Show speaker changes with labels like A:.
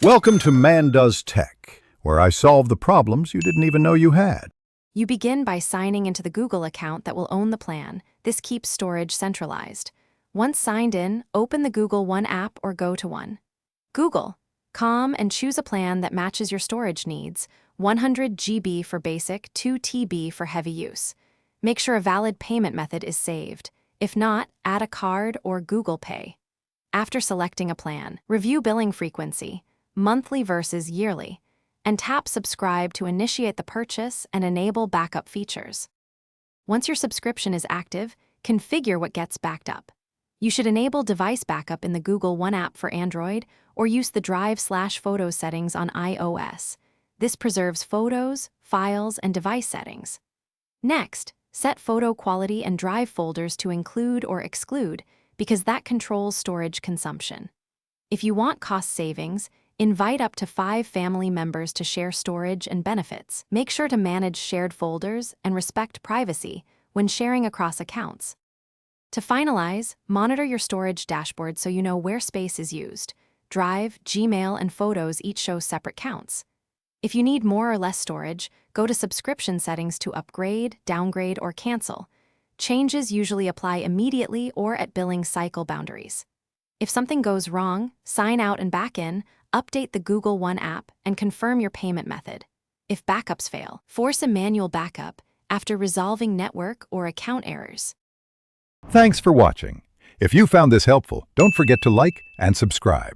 A: Welcome to Man Does Tech, where I solve the problems you didn't even know you had.
B: You begin by signing into the Google account that will own the plan. This keeps storage centralized. Once signed in, open the Google One app or go to One. Google, and choose a plan that matches your storage needs, 100 GB for basic, 2 TB for heavy use. Make sure a valid payment method is saved. If not, add a card or Google Pay. After selecting a plan, review billing frequency, monthly versus yearly, and tap Subscribe to initiate the purchase and enable backup features. Once your subscription is active, configure what gets backed up. You should enable device backup in the Google One app for Android or use the Drive/Photos settings on iOS. This preserves photos, files, and device settings. Next, set photo quality and Drive folders to include or exclude because that controls storage consumption. If you want cost savings, invite up to 5 family members to share storage and benefits. Make sure to manage shared folders and respect privacy when sharing across accounts. To finalize, monitor your storage dashboard so you know where space is used. Drive, Gmail, and Photos each show separate counts. If you need more or less storage, go to subscription settings to upgrade, downgrade, or cancel. Changes usually apply immediately or at billing cycle boundaries. If something goes wrong, sign out and back in, update the Google One app, and confirm your payment method. If backups fail, force a manual backup after resolving network or account errors.
A: Thanks for watching. If you found this helpful, don't forget to like and subscribe.